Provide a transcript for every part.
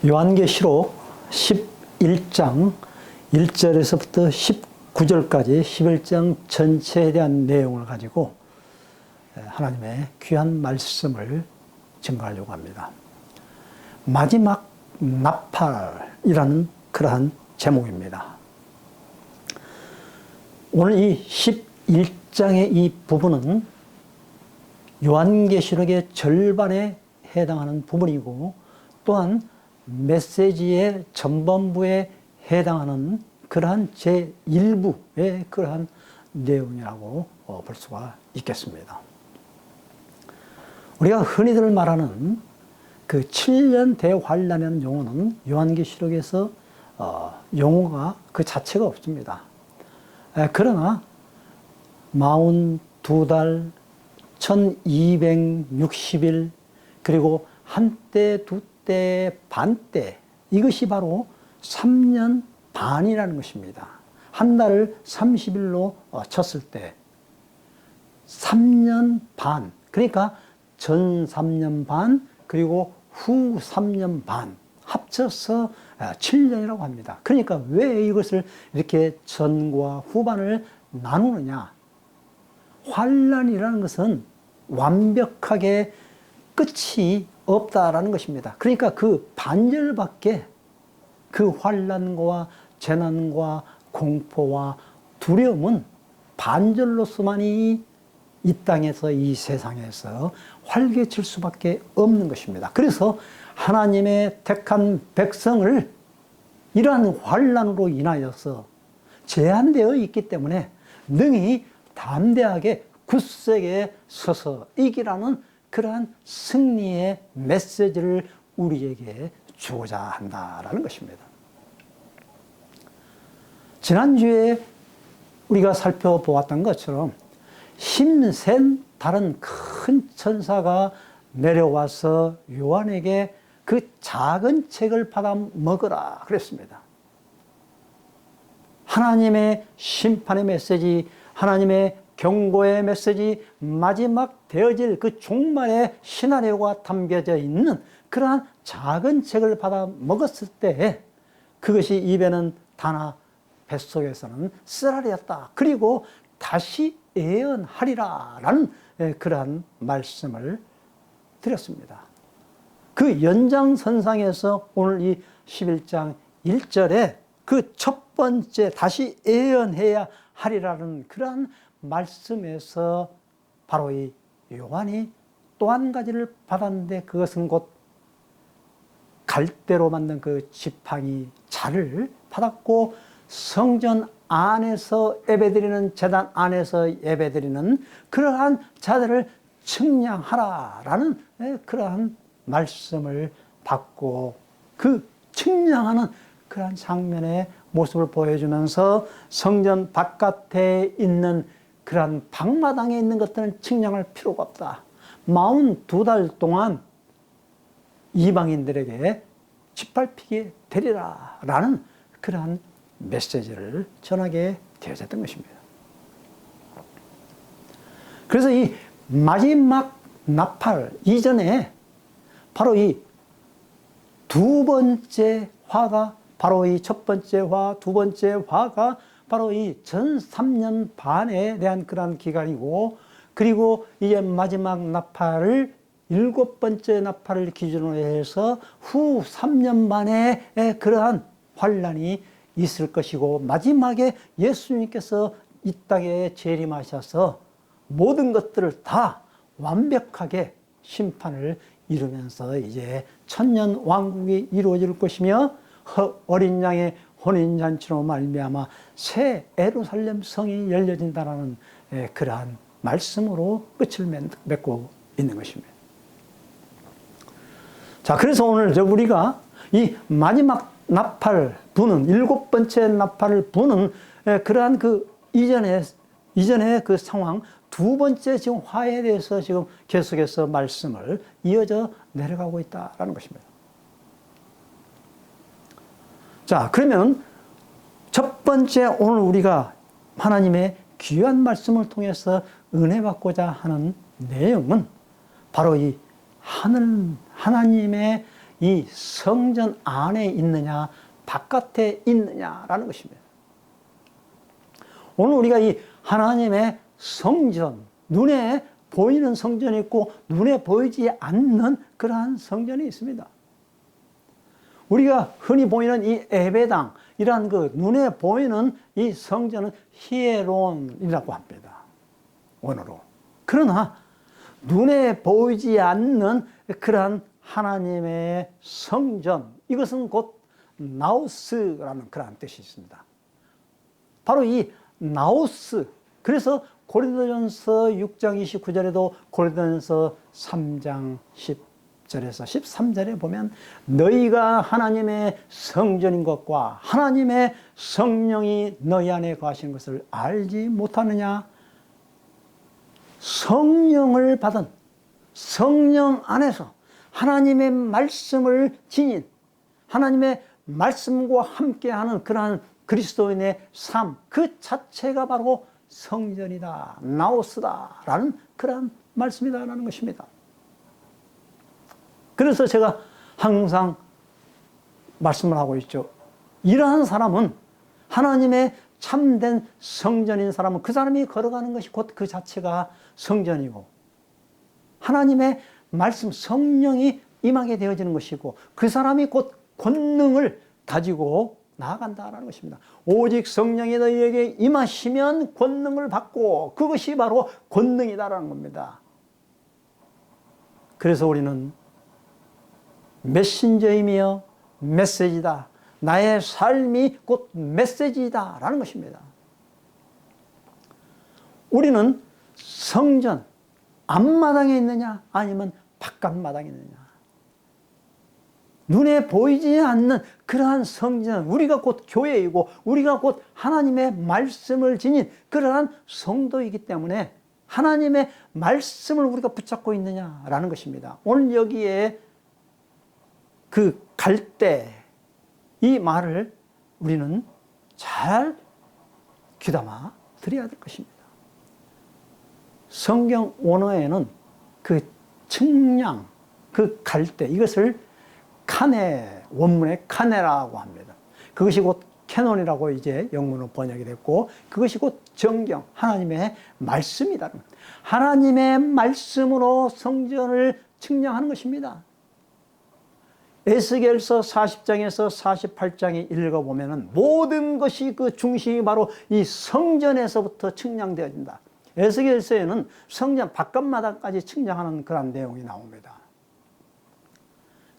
요한계시록 11장 1절에서부터 19절까지 11장 전체에 대한 내용을 가지고 하나님의 귀한 말씀을 증거하려고 합니다. 마지막 나팔이라는 그러한 제목입니다. 오늘 이 11장의 이 부분은 요한계시록의 절반에 해당하는 부분이고, 또한 메시지의 전반부에 해당하는 그러한 제1부의 그러한 내용이라고 볼 수가 있겠습니다. 우리가 흔히들 말하는 그 7년 대환란이라는 용어는 요한계시록에서 용어가 그 자체가 없습니다. 그러나 42달, 1260일, 그리고 한때, 두때, 반때, 이것이 바로 3년 반이라는 것입니다. 한 달을 30일로 쳤을 때 3년 반, 그러니까 전 3년 반 그리고 후 3년 반 합쳐서 7년이라고 합니다. 그러니까 왜 이것을 이렇게 전과 후반을 나누느냐? 환란이라는 것은 완벽하게 끝이 없다라는 것입니다. 그러니까 그 반절밖에 그 환란과 재난과 공포와 두려움은 반절로서만이 이 땅에서, 이 세상에서 활개칠 수밖에 없는 것입니다. 그래서 하나님의 택한 백성을 이러한 환란으로 인하여서 제한되어 있기 때문에 능히 담대하게 굳세게 서서 이기라는 그러한 승리의 메시지를 우리에게 주고자 한다라는 것입니다. 지난주에 우리가 살펴보았던 것처럼 힘센 다른 큰 천사가 내려와서 요한에게 그 작은 책을 받아 먹으라 그랬습니다. 하나님의 심판의 메시지, 하나님의 경고의 메시지, 마지막 되어질 그 종말의 시나리오가 담겨져 있는 그러한 작은 책을 받아 먹었을 때 그것이 입에는 다나 뱃속에서는 쓰라리였다. 그리고 다시 예언하리라라는 그러한 말씀을 드렸습니다. 그 연장선상에서 오늘 이 11장 1절에 그 첫 번째 다시 예언해야 하리라는 그러한 말씀에서 바로 이 요한이 또 한 가지를 받았는데, 그것은 곧 갈대로 만든 그 지팡이 자를 받았고, 성전 안에서 예배드리는, 제단 안에서 예배드리는 그러한 자들을 측량하라라는 그러한 말씀을 받고, 그 측량하는 그러한 장면의 모습을 보여주면서 성전 바깥에 있는 그러한 방마당에 있는 것들은 측량할 필요가 없다. 42달 동안 이방인들에게 짓밟히게 되리라 라는 그러한 메시지를 전하게 되어졌던 것입니다. 그래서 이 마지막 나팔 이전에 바로 이 두 번째 화가, 바로 이 첫 번째 화, 두 번째 화가 바로 이 전 3년 반에 대한 그러한 기간이고, 그리고 이제 마지막 나팔을 일곱 번째 나팔을 기준으로 해서 후 3년 만에 그러한 환란이 있을 것이고, 마지막에 예수님께서 이 땅에 재림하셔서 모든 것들을 다 완벽하게 심판을 이루면서 이제 천년 왕국이 이루어질 것이며, 어린 양의 혼인잔치로 말미암아 새 예루살렘 성이 열려진다라는 그러한 말씀으로 끝을 맺고 있는 것입니다. 자, 그래서 오늘 우리가 이 마지막 나팔 부는, 일곱 번째 나팔을 부는 그러한 그 이전의 그 상황, 두 번째 지금 화에 대해서 지금 계속해서 말씀을 이어져 내려가고 있다라는 것입니다. 자, 그러면 첫 번째 오늘 우리가 하나님의 귀한 말씀을 통해서 은혜 받고자 하는 내용은 바로 이 하나님의 이 성전 안에 있느냐 바깥에 있느냐라는 것입니다. 오늘 우리가 이 하나님의 성전, 눈에 보이는 성전이 있고 눈에 보이지 않는 그러한 성전이 있습니다. 우리가 흔히 보이는 이 예배당이란 그 눈에 보이는 이 성전은 히에론이라고 합니다. 원어로. 그러나 눈에 보이지 않는 그러한 하나님의 성전, 이것은 곧 나우스라는 그러한 뜻이 있습니다. 바로 이 나우스, 그래서 고린도전서 6장 29절에도 고린도전서 3장 10절에서 13절에 보면 너희가 하나님의 성전인 것과 하나님의 성령이 너희 안에 거하시는 것을 알지 못하느냐. 성령을 받은 성령 안에서 하나님의 말씀을 지닌 하나님의 말씀과 함께하는 그러한 그리스도인의 삶, 그 자체가 바로 성전이다, 나우스다라는 그러한 말씀이다라는 것입니다. 그래서 제가 항상 말씀을 하고 있죠. 이러한 사람은 하나님의 참된 성전인 사람은 그 사람이 걸어가는 것이 곧 그 자체가 성전이고 하나님의 말씀 성령이 임하게 되어지는 것이고 그 사람이 곧 권능을 가지고 나아간다라는 것입니다. 오직 성령이 너희에게 임하시면 권능을 받고 그것이 바로 권능이다라는 겁니다. 그래서 우리는 메신저이며 메시지다. 나의 삶이 곧 메시지다라는 것입니다. 우리는 성전 앞마당에 있느냐 아니면 바깥마당에 있느냐. 눈에 보이지 않는 그러한 성전, 우리가 곧 교회이고 우리가 곧 하나님의 말씀을 지닌 그러한 성도이기 때문에 하나님의 말씀을 우리가 붙잡고 있느냐라는 것입니다. 오늘 여기에 그 갈대 이 말을 우리는 잘 귀담아 드려야 될 것입니다. 성경 원어에는 그 측량, 그 갈대 이것을 카네, 원문에 카네라고 합니다. 그것이 곧 캐논이라고 이제 영문으로 번역이 됐고 그것이 곧 정경, 하나님의 말씀이다. 하나님의 말씀으로 성전을 측량하는 것입니다. 에스겔서 40장에서 48장에 읽어보면 모든 것이 그 중심이 바로 이 성전에서부터 측량되어진다. 에스겔서에는 성전 바깥마당까지 측량하는 그런 내용이 나옵니다.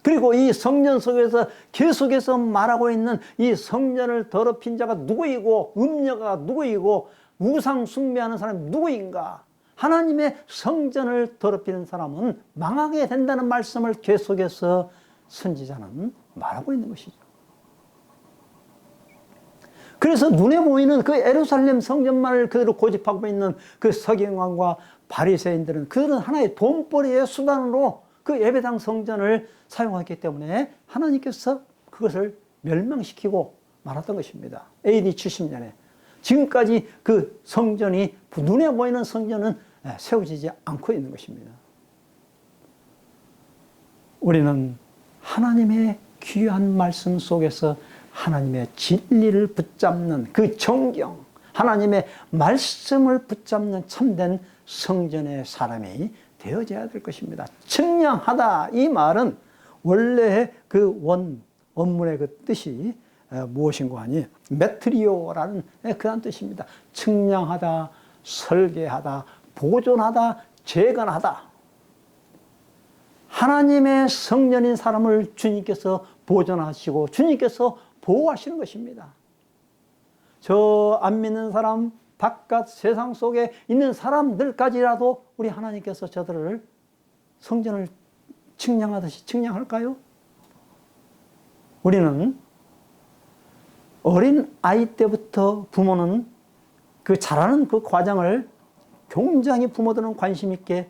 그리고 이 성전 속에서 계속해서 말하고 있는 이 성전을 더럽힌 자가 누구이고 음녀가 누구이고 우상 숭배하는 사람이 누구인가. 하나님의 성전을 더럽히는 사람은 망하게 된다는 말씀을 계속해서 선지자는 말하고 있는 것이죠. 그래서 눈에 보이는 그 예루살렘 성전만을 그대로 고집하고 있는 그 서기관과 바리새인들은 그들은 하나의 돈벌이의 수단으로 그 예배당 성전을 사용했기 때문에 하나님께서 그것을 멸망시키고 말았던 것입니다. AD 70년에 지금까지 그 성전이 눈에 보이는 성전은 세워지지 않고 있는 것입니다. 우리는 하나님의 귀한 말씀 속에서 하나님의 진리를 붙잡는 그 정경, 하나님의 말씀을 붙잡는 참된 성전의 사람이 되어져야 될 것입니다. 측량하다 이 말은 원래 그 원문의 그 뜻이 무엇인가 하니 메트리오라는 그런 뜻입니다. 측량하다, 설계하다, 보존하다, 재건하다. 하나님의 성전인 사람을 주님께서 보존하시고 주님께서 보호하시는 것입니다. 저 안 믿는 사람, 바깥 세상 속에 있는 사람들까지라도 우리 하나님께서 저들을 성전을 측량하듯이 측량할까요? 우리는 어린 아이 때부터 부모는 그 자라는 그 과정을 굉장히 부모들은 관심 있게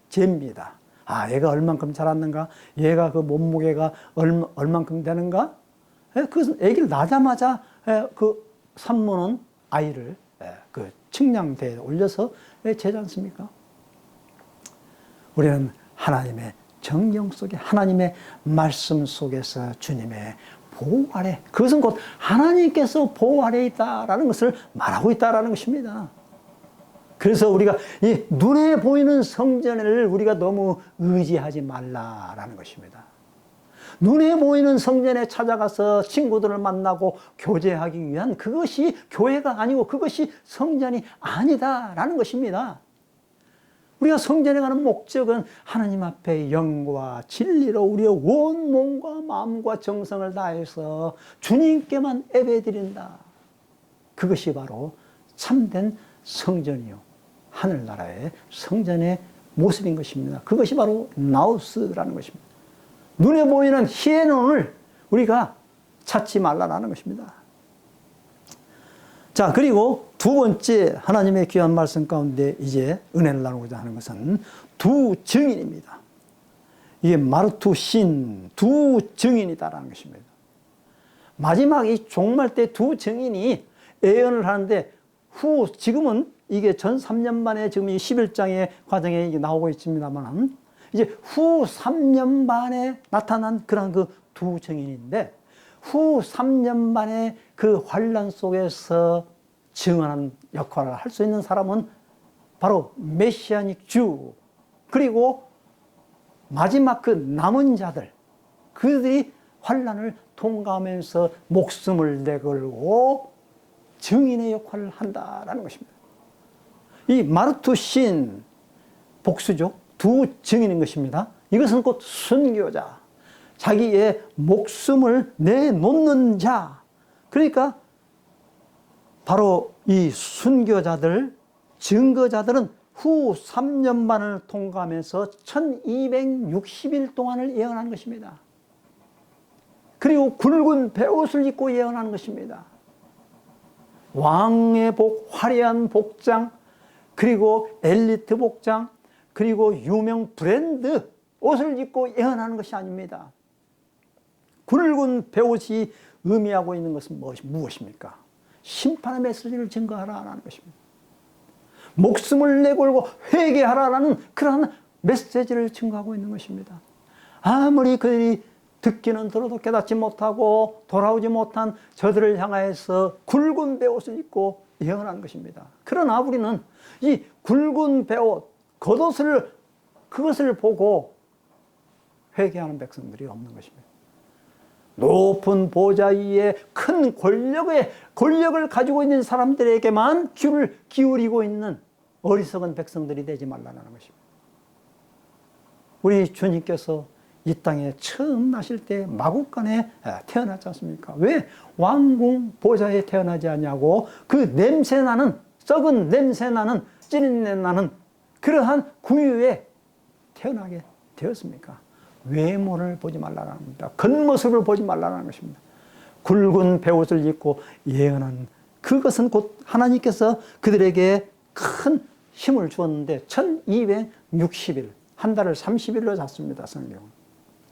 잽니다. 아, 얘가 얼만큼 자랐는가? 얘가 그 몸무게가 얼만큼 되는가? 그것은 아기를 낳자마자 그 산모는 아이를 그 측량대에 올려서 재지 않습니까? 우리는 하나님의 정령 속에 하나님의 말씀 속에서 주님의 보호 아래, 그것은 곧 하나님께서 보호 아래에 있다라는 것을 말하고 있다라는 것입니다. 그래서 우리가 이 눈에 보이는 성전을 우리가 너무 의지하지 말라라는 것입니다. 눈에 보이는 성전에 찾아가서 친구들을 만나고 교제하기 위한 그것이 교회가 아니고 그것이 성전이 아니다라는 것입니다. 우리가 성전에 가는 목적은 하나님 앞에 영과 진리로 우리의 온 몸과 마음과 정성을 다해서 주님께만 예배드린다. 그것이 바로 참된 성전이요, 하늘나라의 성전의 모습인 것입니다. 그것이 바로 나우스라는 것입니다. 눈에 보이는 히에논을 우리가 찾지 말라라는 것입니다. 자, 그리고 두 번째 하나님의 귀한 말씀 가운데 이제 은혜를 나누고자 하는 것은 두 증인입니다. 이게 마르투신, 두 증인이다라는 것입니다. 마지막 이 종말 때 두 증인이 예언을 하는데 지금은 이게 전 3년 만에 지금 이 11장의 과정에 이게 나오고 있습니다만 이제 후 3년 만에 나타난 그런 그 두 증인인데 후 3년 만에 그 환란 속에서 증언하는 역할을 할 수 있는 사람은 바로 메시아닉 주, 그리고 마지막 그 남은 자들, 그들이 환란을 통과하면서 목숨을 내걸고 증인의 역할을 한다라는 것입니다. 이 마르투신, 복수죠. 두 증인인 것입니다. 이것은 곧 순교자, 자기의 목숨을 내놓는 자. 그러니까 바로 이 순교자들, 증거자들은 후 3년반을 통과하면서 1260일 동안을 예언한 것입니다. 그리고 굵은 베옷을 입고 예언하는 것입니다. 왕의 복, 화려한 복장, 그리고 엘리트 복장, 그리고 유명 브랜드 옷을 입고 예언하는 것이 아닙니다. 굵은 베옷이 의미하고 있는 것은 무엇입니까? 심판의 메시지를 증거하라는 것입니다. 목숨을 내걸고 회개하라라는 그러한 메시지를 증거하고 있는 것입니다. 아무리 그들이 듣기는 들어도 깨닫지 못하고 돌아오지 못한 저들을 향하여서 굵은 베옷을 입고 예언하는 것입니다. 그러나 우리는 이 굵은 베옷, 겉옷을, 그것을 보고 회개하는 백성들이 없는 것입니다. 높은 보좌 위에 큰 권력을 가지고 있는 사람들에게만 귀를 기울이고 있는 어리석은 백성들이 되지 말라는 것입니다. 우리 주님께서 이 땅에 처음 나실 때 마국간에 태어났지 않습니까? 왜 왕궁 보좌에 태어나지 않냐고, 그 냄새나는, 썩은 냄새나는, 찌린내나는 그러한 구유에 태어나게 되었습니까? 외모를 보지 말라는 겁니다. 겉모습을 보지 말라는 것입니다. 굵은 베옷을 입고 예언한 그것은 곧 하나님께서 그들에게 큰 힘을 주었는데 1260일, 한 달을 30일로 잡습니다. 성경은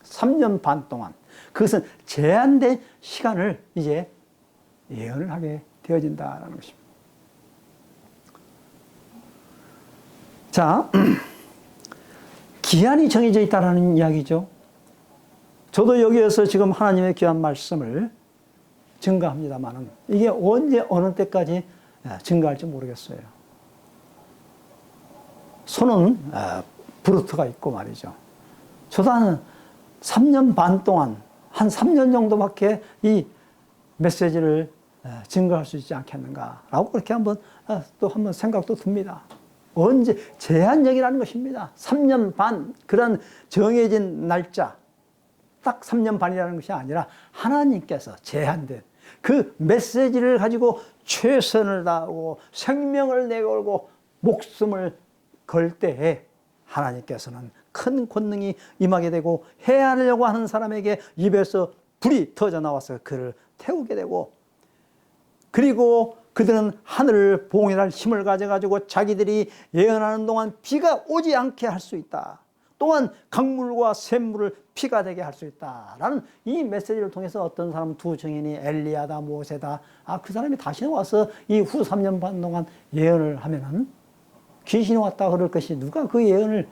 3년 반 동안, 그것은 제한된 시간을 이제 예언을 하게 되어진다는 것입니다. 자, 기한이 정해져 있다는 이야기죠. 저도 여기에서 지금 하나님의 귀한 말씀을 증거합니다만 이게 언제 어느 때까지 증거할지 모르겠어요. 손은 브루트가 있고 말이죠. 저도 한 3년 반 동안, 한 3년 정도밖에 이 메시지를 증거할 수 있지 않겠는가라고 그렇게 또 한번 생각도 듭니다. 언제, 제한적이라는 것입니다. 3년 반, 그런 정해진 날짜, 딱 3년 반이라는 것이 아니라 하나님께서 제한된 그 메시지를 가지고 최선을 다하고 생명을 내걸고 목숨을 걸 때에 하나님께서는 큰 권능이 임하게 되고 해하려고 하는 사람에게 입에서 불이 터져 나와서 그를 태우게 되고, 그리고 그들은 하늘을 봉인할 힘을 가져가지고 자기들이 예언하는 동안 비가 오지 않게 할 수 있다. 또한 강물과 샘물을 피가 되게 할 수 있다라는 이 메시지를 통해서 어떤 사람 두 증인이 엘리야다, 모세다, 그 사람이 다시 와서 이 후 3년 반 동안 예언을 하면은 귀신이 왔다 그럴 것이 누가 그 예언을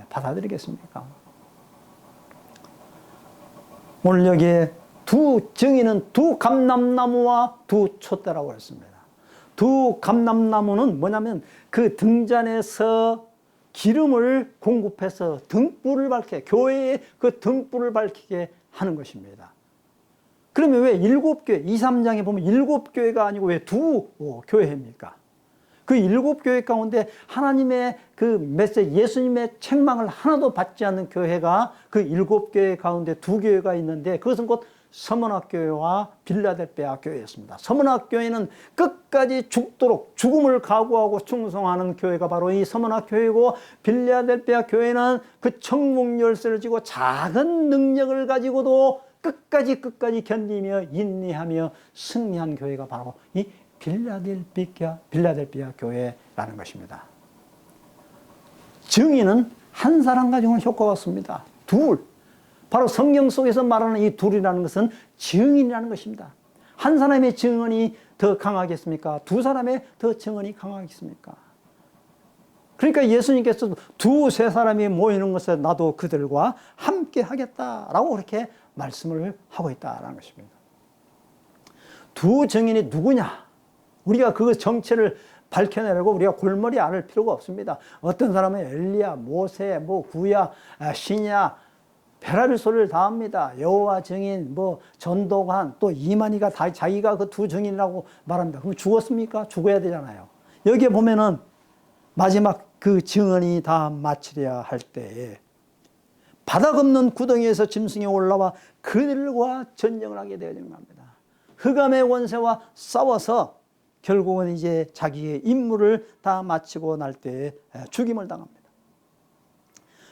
받아들이겠습니까? 오늘 여기에 두 증인은 두 감람나무와 두 촛대라고 했습니다. 두 감람나무는 뭐냐면 그 등잔에서 기름을 공급해서 등불을 밝게, 교회의 그 등불을 밝히게 하는 것입니다. 그러면 왜 7교회, 2, 3장에 보면 7교회가 아니고 왜 두 교회입니까? 그 7교회 가운데 하나님의 그 메시지, 예수님의 책망을 하나도 받지 않는 교회가 그 7교회 가운데 2교회가 있는데, 그것은 곧 서문학교회와 빌라델피아 교회였습니다. 서문학교회는 끝까지 죽도록 죽음을 각오하고 충성하는 교회가 바로 이 서문학교회고, 빌라델피아 교회는 그 천국 열쇠를 쥐고 작은 능력을 가지고도 끝까지 견디며 인내하며 승리한 교회가 바로 이 빌라델피아 교회라는 것입니다. 증인은 한 사람 가지고는 효과가 없습니다. 둘, 바로 성경 속에서 말하는 이 둘이라는 것은 증인이라는 것입니다. 한 사람의 증언이 더 강하겠습니까? 두 사람의 더 증언이 강하겠습니까? 그러니까 예수님께서 두세 사람이 모이는 것에 나도 그들과 함께 하겠다라고 그렇게 말씀을 하고 있다는 것입니다. 두 증인이 누구냐? 우리가 그 정체를 밝혀내려고 우리가 골머리 앓을 필요가 없습니다. 어떤 사람은 엘리야, 모세, 구야, 신야, 별의별 소리를 다 합니다. 여호와 증인, 전도관, 또 이만희가 다 자기가 그 두 증인이라고 말합니다. 그럼 죽었습니까? 죽어야 되잖아요. 여기에 보면은 마지막 그 증언이 다 마치려야 할 때에 바닥 없는 구덩이에서 짐승이 올라와 그들과 전쟁을 하게 되어지는 겁니다. 흑암의 원세와 싸워서 결국은 이제 자기의 임무를 다 마치고 날 때에 죽임을 당합니다.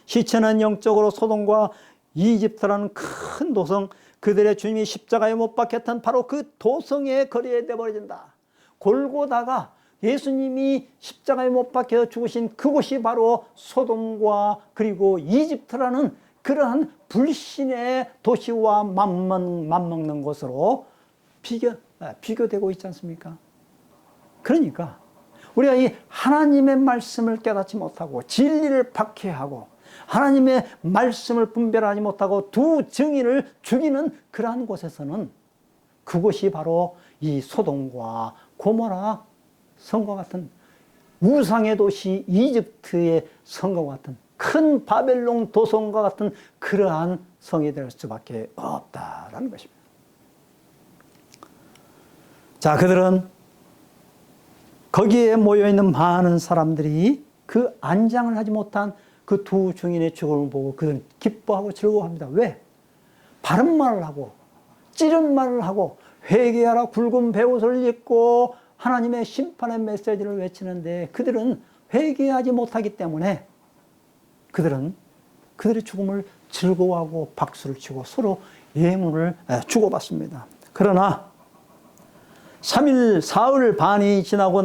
시체는 영적으로 소돔과 이집트라는 큰 도성, 그들의 주님이 십자가에 못 박혔던 바로 그 도성의 거리에 내버려진다. 골고다가 예수님이 십자가에 못 박혀 죽으신 그곳이 바로 소돔과 그리고 이집트라는 그러한 불신의 도시와 맞먹는 곳으로 비교되고 있지 않습니까? 그러니까 우리가 이 하나님의 말씀을 깨닫지 못하고 진리를 박해하고 하나님의 말씀을 분별하지 못하고 두 증인을 죽이는 그러한 곳에서는 그곳이 바로 이 소돔과 고모라 성과 같은 우상의 도시 이집트의 성과 같은 큰 바벨론 도성과 같은 그러한 성이 될 수밖에 없다라는 것입니다. 자, 그들은 거기에 모여있는 많은 사람들이 그 안장을 하지 못한 그 두 증인의 죽음을 보고 그들은 기뻐하고 즐거워합니다. 왜? 바른 말을 하고 찌른 말을 하고 회개하라 굵은 베옷을 입고 하나님의 심판의 메시지를 외치는데 그들은 회개하지 못하기 때문에 그들은 그들의 죽음을 즐거워하고 박수를 치고 서로 예물을 주고받습니다. 그러나 3일 사흘 반이 지나고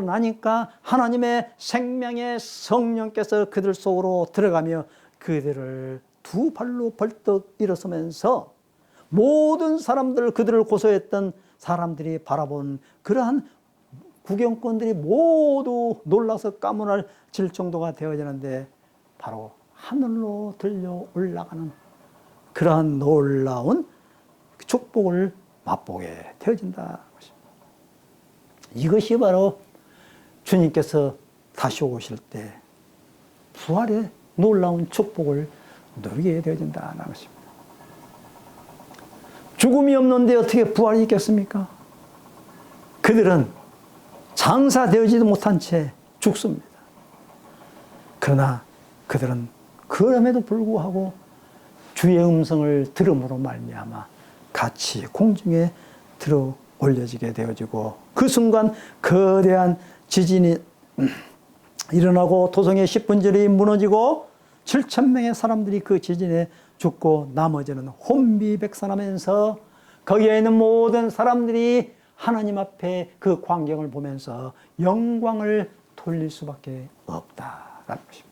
나니까 하나님의 생명의 성령께서 그들 속으로 들어가며 그들을 두 발로 벌떡 일어서면서 모든 사람들, 그들을 고소했던 사람들이 바라본 그러한 구경꾼들이 모두 놀라서 까무러질 정도가 되어지는데 바로 하늘로 들려 올라가는 그러한 놀라운 축복을 맛보게 되어진다. 이것이 바로 주님께서 다시 오실 때 부활의 놀라운 축복을 누리게 되어진다는 것입니다. 죽음이 없는데 어떻게 부활이 있겠습니까? 그들은 장사되어지도 못한 채 죽습니다. 그러나 그들은 그럼에도 불구하고 주의 음성을 들음으로 말미암아 같이 공중에 들어 올려지게 되어지고 그 순간 거대한 지진이 일어나고 도성의 10분절이 무너지고 7,000명의 사람들이 그 지진에 죽고 나머지는 혼비백산하면서 거기에 있는 모든 사람들이 하나님 앞에 그 광경을 보면서 영광을 돌릴 수밖에 없다라는 것입니다.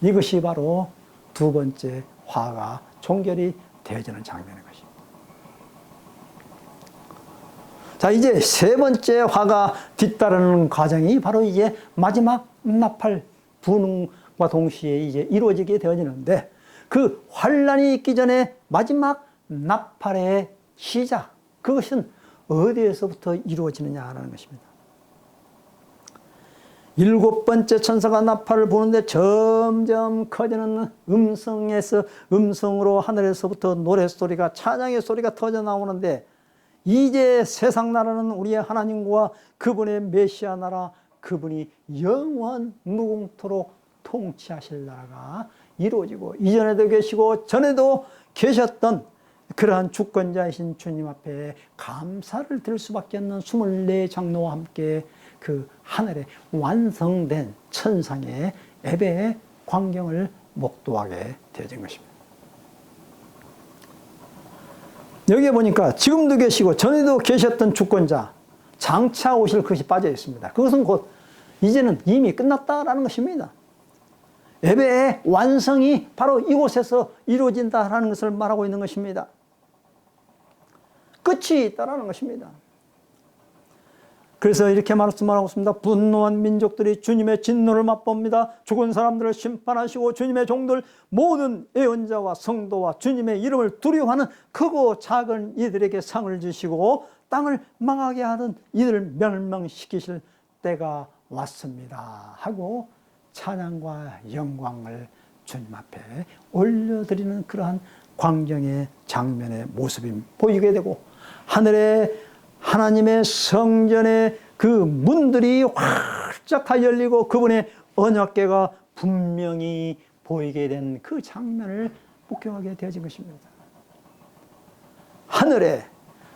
이것이 바로 두 번째 화가 종결이 되어지는 장면인 것입니다. 자, 이제 세 번째 화가 뒤따르는 과정이 바로 이제 마지막 나팔 부능과 동시에 이제 이루어지게 되어지는데 그 환란이 있기 전에 마지막 나팔의 시작, 그것은 어디에서부터 이루어지느냐라는 것입니다. 일곱 번째 천사가 나팔을 부는데 점점 커지는 음성으로 하늘에서부터 노랫소리가, 찬양의 소리가 터져 나오는데, 이제 세상 나라는 우리의 하나님과 그분의 메시아 나라, 그분이 영원 무궁토록 통치하실 나라가 이루어지고, 이전에도 계시고 전에도 계셨던 그러한 주권자이신 주님 앞에 감사를 드릴 수밖에 없는 24장로와 함께 그 하늘에 완성된 천상의 예배의 광경을 목도하게 되어진 것입니다. 여기에 보니까 지금도 계시고 전에도 계셨던 주권자, 장차 오실 것이 빠져 있습니다. 그것은 곧 이제는 이미 끝났다라는 것입니다. 예배의 완성이 바로 이곳에서 이루어진다라는 것을 말하고 있는 것입니다. 끝이 있다라는 것입니다. 그래서 이렇게 말씀하고 있습니다. 분노한 민족들이 주님의 진노를 맛봅니다. 죽은 사람들을 심판하시고 주님의 종들 모든 예언자와 성도와 주님의 이름을 두려워하는 크고 작은 이들에게 상을 주시고 땅을 망하게 하는 이들을 멸망시키실 때가 왔습니다 하고 찬양과 영광을 주님 앞에 올려드리는 그러한 광경의 장면의 모습이 보이게 되고, 하늘에 하나님의 성전의 그 문들이 활짝 다 열리고 그분의 언약궤가 분명히 보이게 된 그 장면을 목격하게 되어진 것입니다. 하늘에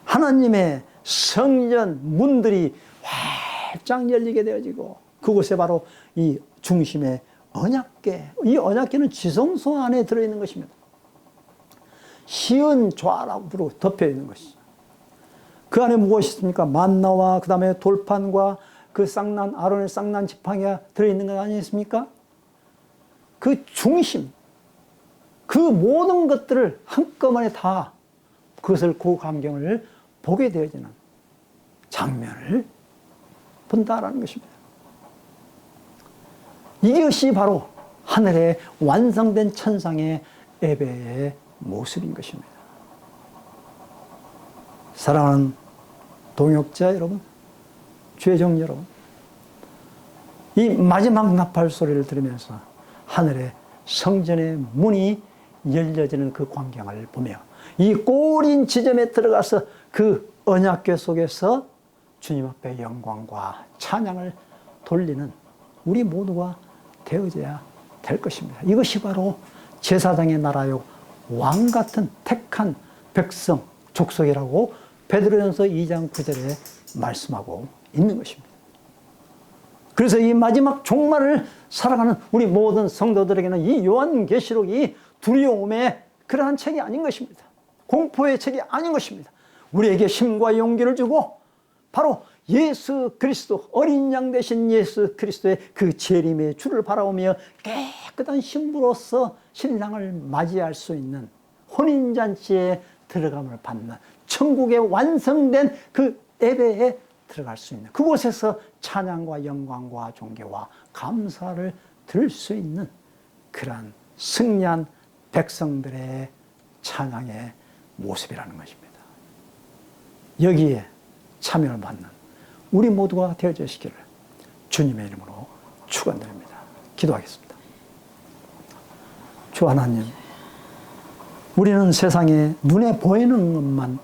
하나님의 성전 문들이 활짝 열리게 되어지고, 그곳에 바로 이 중심에 언약궤, 이 언약궤는 지성소 안에 들어있는 것입니다. 시은 좌락으로 덮여 있는 것이죠. 그 안에 무엇이 있습니까? 만나와 그 다음에 돌판과 그 아론의 쌍난 지팡이가 들어있는 것 아니겠습니까? 그 중심, 그 모든 것들을 한꺼번에 다 그것을, 그 광경을 보게 되어지는 장면을 본다라는 것입니다. 이것이 바로 하늘에 완성된 천상의 예배의 모습인 것입니다. 사랑하는 동역자 여러분, 죄종 여러분, 이 마지막 나팔 소리를 들으면서 하늘의 성전의 문이 열려지는 그 광경을 보며 이 꼬린 지점에 들어가서 그 언약궤 속에서 주님 앞에 영광과 찬양을 돌리는 우리 모두가 되어져야 될 것입니다. 이것이 바로 제사장의 나라요 왕같은 택한 백성 족속이라고 베드로전서 2장 9절에 말씀하고 있는 것입니다. 그래서 이 마지막 종말을 살아가는 우리 모든 성도들에게는 이 요한계시록이 두려움의 그러한 책이 아닌 것입니다. 공포의 책이 아닌 것입니다. 우리에게 힘과 용기를 주고 바로 예수 그리스도, 어린 양 되신 예수 그리스도의 그 재림의 주를 바라보며 깨끗한 신부로서 신랑을 맞이할 수 있는 혼인잔치에 들어감을 받는 천국에 완성된 그 예배에 들어갈 수 있는, 그곳에서 찬양과 영광과 존귀와 감사를 들을 수 있는 그러한 승리한 백성들의 찬양의 모습이라는 것입니다. 여기에 참여를 받는 우리 모두가 되어주시기를 주님의 이름으로 축원드립니다. 기도하겠습니다. 주 하나님, 우리는 세상에 눈에 보이는 것만,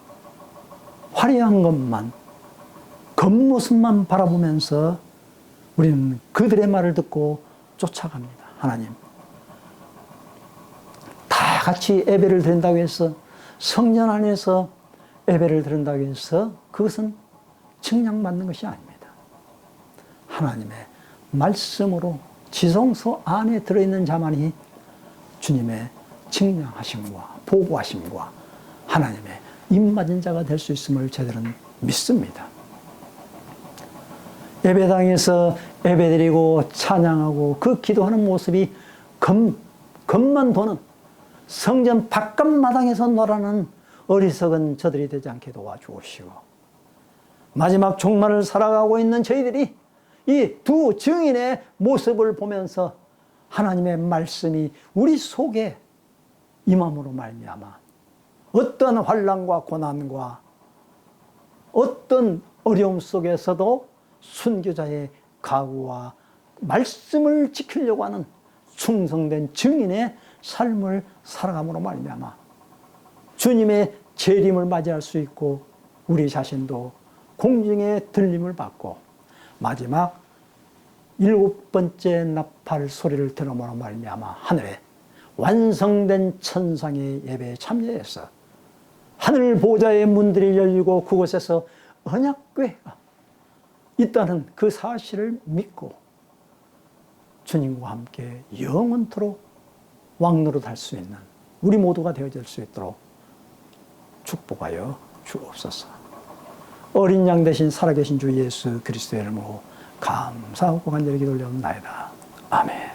화려한 것만, 겉모습만 바라보면서 우리는 그들의 말을 듣고 쫓아갑니다. 하나님, 다 같이 예배를 드린다고 해서, 성전 안에서 예배를 드린다고 해서 그것은 측량받는 것이 아닙니다. 하나님의 말씀으로 지성소 안에 들어있는 자만이 주님의 측량하심과 보고하심과 하나님의 입맞은 자가 될 수 있음을 저희들은 믿습니다. 예배당에서 예배드리고 찬양하고 그 기도하는 모습이 겉만 보는 성전 바깥마당에서 놀아는 어리석은 저들이 되지 않게 도와주시고, 마지막 종말을 살아가고 있는 저희들이 이 두 증인의 모습을 보면서 하나님의 말씀이 우리 속에 임함으로 말미암아 어떤 환난과 고난과 어떤 어려움 속에서도 순교자의 각오와 말씀을 지키려고 하는 충성된 증인의 삶을 살아감으로 말미암아 주님의 재림을 맞이할 수 있고 우리 자신도 공중의 들림을 받고 마지막 7번째 나팔 소리를 들음으로 말미암아 하늘에 완성된 천상의 예배에 참여해서 하늘 보좌의 문들이 열리고 그곳에서 언약궤가 있다는 그 사실을 믿고 주님과 함께 영원토록 왕노릇할 수 있는 우리 모두가 되어질 수 있도록 축복하여 주옵소서. 어린 양 대신 살아계신 주 예수 그리스도의 이름으로 감사하고 간절히 기도 올려옵나이다. 아멘.